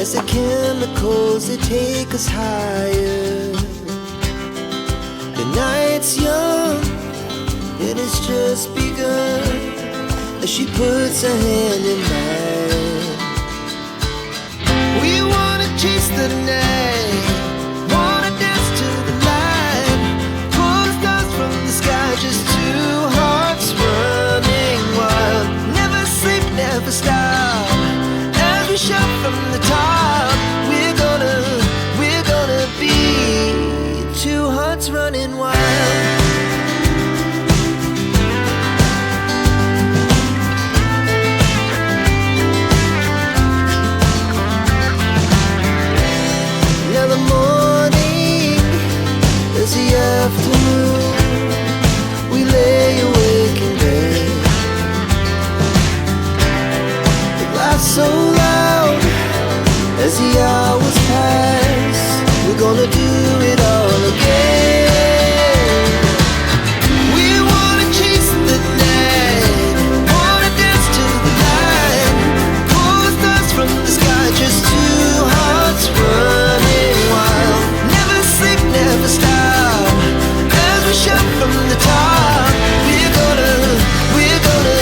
as the chemicals they take us higher. The night's young, it has just begun, as she puts her hand in mine. We wanna chase the night, wanna dance to the light, pull the stars from the sky, just two hearts running wild. Never sleep, never stop, as we shout from the top. We're gonna be two hearts running wild. Now the morning is the afternoon, we lay awake in bed. The laughs so loud as the hours pass, we're gonna do it all again. We wanna chase the night, wanna dance to the light, pull the stars from the sky, just two hearts running wild. Never sleep, never stop, as we shout from the top. We're gonna be, we're gonna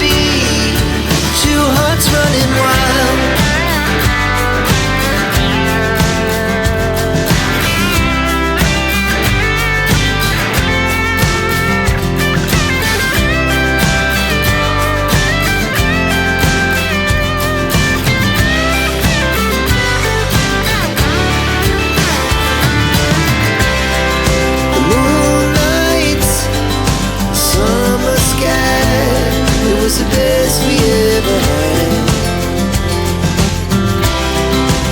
be two hearts running wild. The moonlight, summer sky, it was the best we ever had.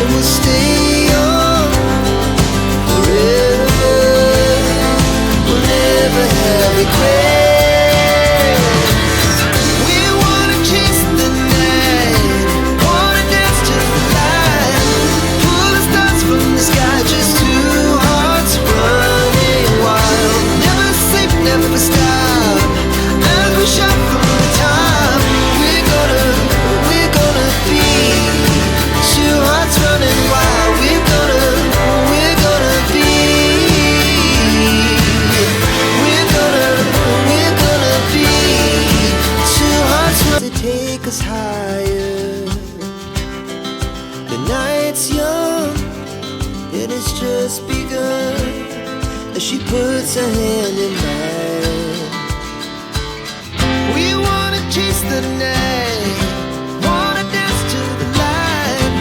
And we'll stay on forever, we'll never have regrets. We wanna chase the night, wanna dance to the light, pull the stars from the sky, just two hearts running wild. Never sleep, never stop, as we shout from the top. We're gonna be two hearts running wild. We're gonna be, we're gonna be two hearts running. They take us higher. The night's young, it has just begun, as she puts her hand in mine. We wanna chase the night, wanna dance to the light,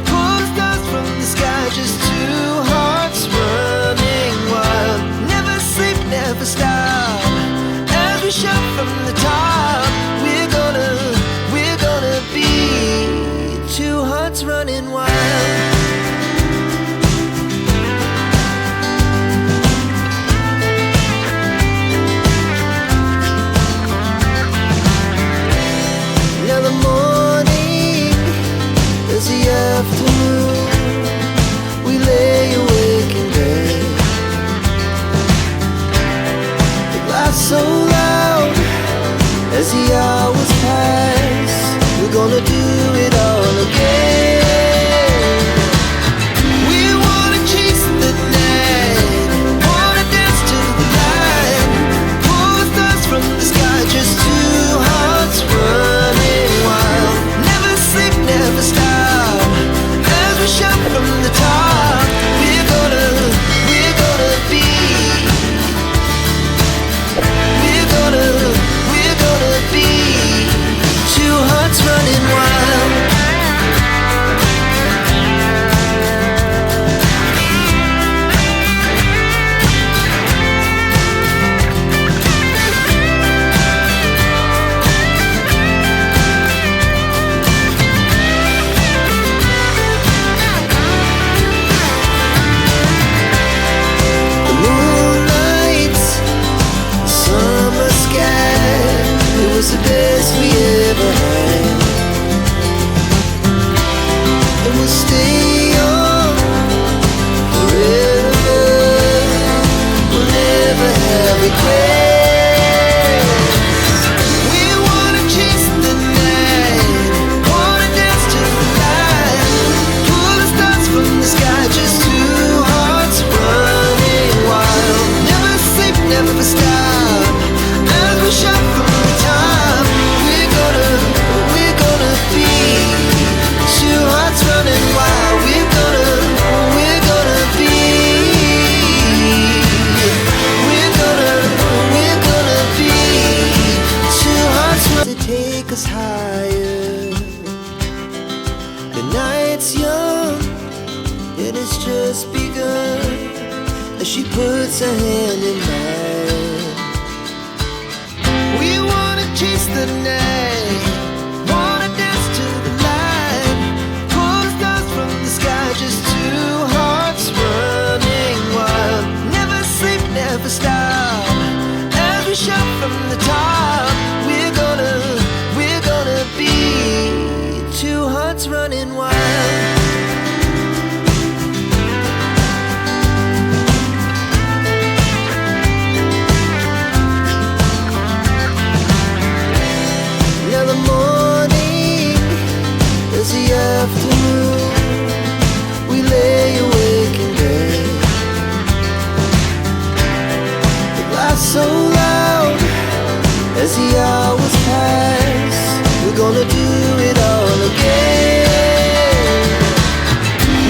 pull the stars from the sky, just two hearts running wild. Never sleep, never stop, as we shout from the top. We're gonna be two hearts running wild. Now the morning is the afternoon, we lay awake in bed. The laughs so loud as the hours pass, we're gonna do it all again. We wanna chase the night, wanna dance to the light, pull the stars from the sky, just two hearts running wild. Never sleep, never stop, as we shout from the top. We're gonna be, we're gonna be two hearts running wild. The moonlight, summer sky, it was the best we ever had. And we'll stay on forever, we'll never have regrets. We wanna chase so loud as the hours pass. We're gonna do it all again.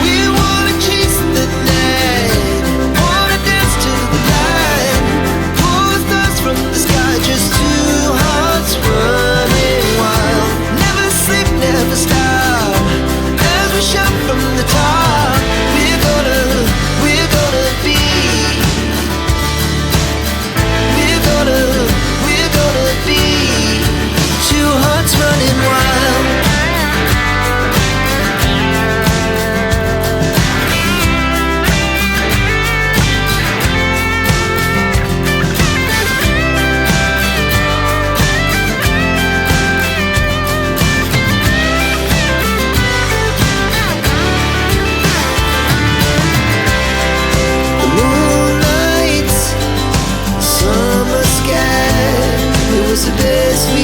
We wanna chase the night, wanna dance to the light, pull stars from the sky, just two hearts running wild. Never sleep, never stop, as we shout from the top. We're gonna be. We're gonna be two hearts running wild. The moonlight, summer sky, it was the best we